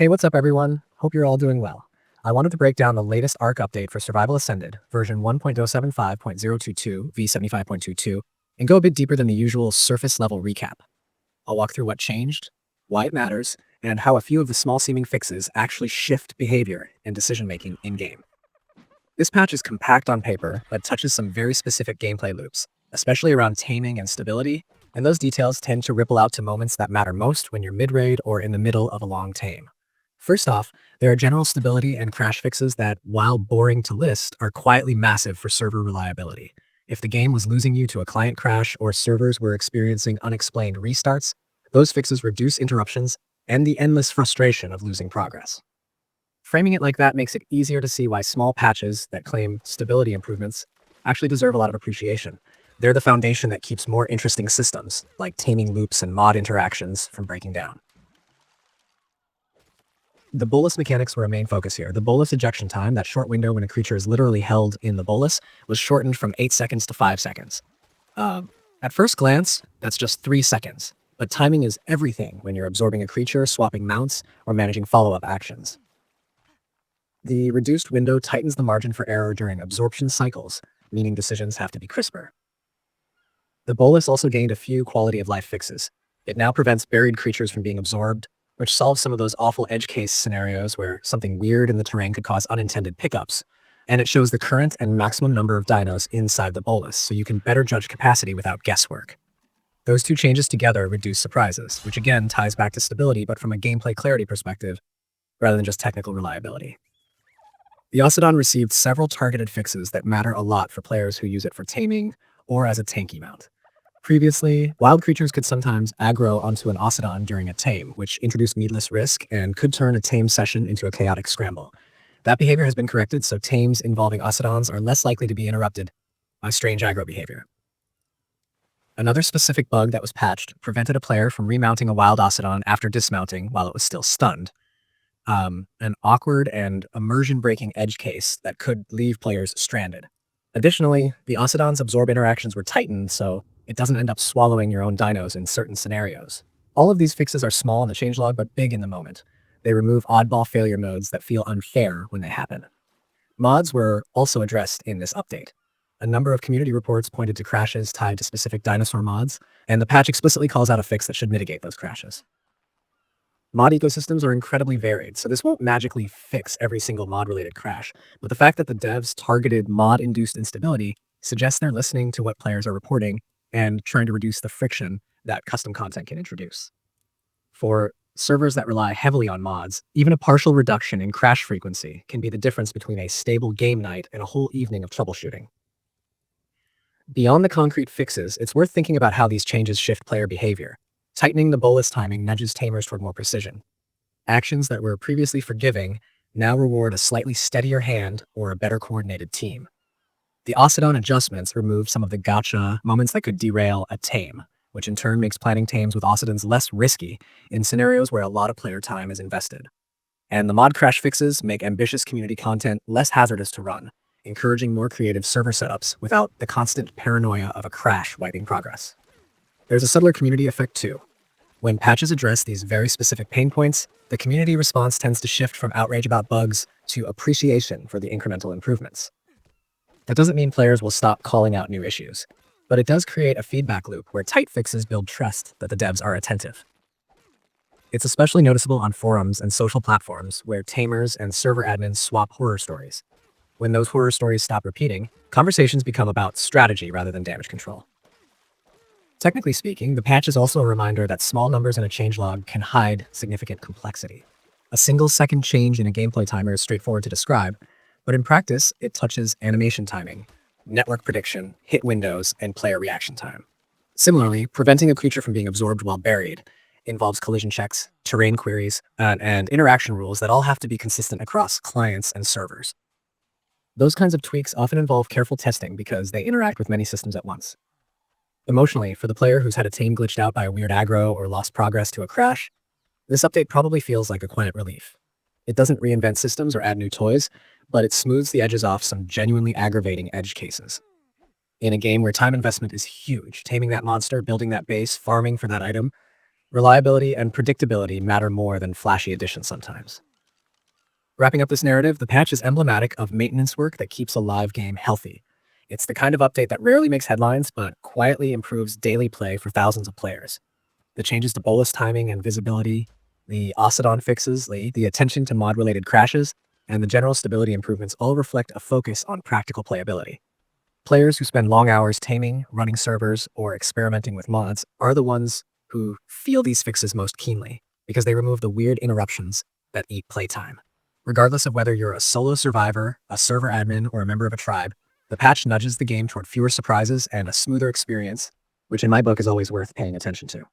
Hey, what's up everyone? Hope you're all doing well. I wanted to break down the latest ARK update for Survival Ascended, version 1.075.022 v75.22, and go a bit deeper than the usual surface level recap. I'll walk through what changed, why it matters, and how a few of the small seeming fixes actually shift behavior and decision making in-game. This patch is compact on paper, but touches some very specific gameplay loops, especially around taming and stability, and those details tend to ripple out to moments that matter most when you're mid-raid or in the middle of a long tame. First off, there are general stability and crash fixes that, while boring to list, are quietly massive for server reliability. If the game was losing you to a client crash or servers were experiencing unexplained restarts, those fixes reduce interruptions and the endless frustration of losing progress. Framing it like that makes it easier to see why small patches that claim stability improvements actually deserve a lot of appreciation. They're the foundation that keeps more interesting systems, like taming loops and mod interactions, from breaking down. The bolus mechanics were a main focus here. The bolus ejection time, that short window when a creature is literally held in the bolus, was shortened from 8 seconds to 5 seconds. At first glance, that's just 3 seconds, but timing is everything when you're absorbing a creature, swapping mounts, or managing follow-up actions. The reduced window tightens the margin for error during absorption cycles, meaning decisions have to be crisper. The bolus also gained a few quality of life fixes. It now prevents buried creatures from being absorbed, which solves some of those awful edge case scenarios where something weird in the terrain could cause unintended pickups. And it shows the current and maximum number of dinos inside the bolus, so you can better judge capacity without guesswork. Those two changes together reduce surprises, which again ties back to stability, but from a gameplay clarity perspective, rather than just technical reliability. The Ossidon received several targeted fixes that matter a lot for players who use it for taming or as a tanky mount. Previously, wild creatures could sometimes aggro onto an Ossidon during a tame, which introduced needless risk and could turn a tame session into a chaotic scramble. That behavior has been corrected, so tames involving Ossidons are less likely to be interrupted by strange aggro behavior. Another specific bug that was patched prevented a player from remounting a wild Ossidon after dismounting while it was still stunned. An awkward and immersion-breaking edge case that could leave players stranded. Additionally, the Ossidon's absorb interactions were tightened, so it doesn't end up swallowing your own dinos in certain scenarios. All of these fixes are small in the changelog, but big in the moment. They remove oddball failure modes that feel unfair when they happen. Mods were also addressed in this update. A number of community reports pointed to crashes tied to specific dinosaur mods, and the patch explicitly calls out a fix that should mitigate those crashes. Mod ecosystems are incredibly varied, so this won't magically fix every single mod-related crash, but the fact that the devs targeted mod-induced instability suggests they're listening to what players are reporting and trying to reduce the friction that custom content can introduce. For servers that rely heavily on mods, even a partial reduction in crash frequency can be the difference between a stable game night and a whole evening of troubleshooting. Beyond the concrete fixes, it's worth thinking about how these changes shift player behavior. Tightening the bolus timing nudges tamers toward more precision. Actions that were previously forgiving now reward a slightly steadier hand or a better coordinated team. The Ossidon adjustments remove some of the gotcha moments that could derail a tame, which in turn makes planning tames with Ossidons less risky in scenarios where a lot of player time is invested. And the mod crash fixes make ambitious community content less hazardous to run, encouraging more creative server setups without the constant paranoia of a crash wiping progress. There's a subtler community effect too. When patches address these very specific pain points, the community response tends to shift from outrage about bugs to appreciation for the incremental improvements. That doesn't mean players will stop calling out new issues, but it does create a feedback loop where tight fixes build trust that the devs are attentive. It's especially noticeable on forums and social platforms where tamers and server admins swap horror stories. When those horror stories stop repeating, conversations become about strategy rather than damage control. Technically speaking, the patch is also a reminder that small numbers in a changelog can hide significant complexity. A single second change in a gameplay timer is straightforward to describe, but in practice, it touches animation timing, network prediction, hit windows, and player reaction time. Similarly, preventing a creature from being absorbed while buried involves collision checks, terrain queries, and interaction rules that all have to be consistent across clients and servers. Those kinds of tweaks often involve careful testing because they interact with many systems at once. Emotionally, for the player who's had a tame glitched out by a weird aggro or lost progress to a crash, this update probably feels like a quiet relief. It doesn't reinvent systems or add new toys, but it smooths the edges off some genuinely aggravating edge cases. In a game where time investment is huge, taming that monster, building that base, farming for that item, Reliability and predictability matter more than flashy additions sometimes. Wrapping up this narrative, the patch is emblematic of maintenance work that keeps a live game healthy. It's the kind of update that rarely makes headlines, but quietly improves daily play for thousands of players. The changes to bolus timing and visibility, the Ossidon fixes, the attention to mod-related crashes, and the general stability improvements all reflect a focus on practical playability. Players who spend long hours taming, running servers, or experimenting with mods are the ones who feel these fixes most keenly, because they remove the weird interruptions that eat playtime. Regardless of whether you're a solo survivor, a server admin, or a member of a tribe, the patch nudges the game toward fewer surprises and a smoother experience, which in my book is always worth paying attention to.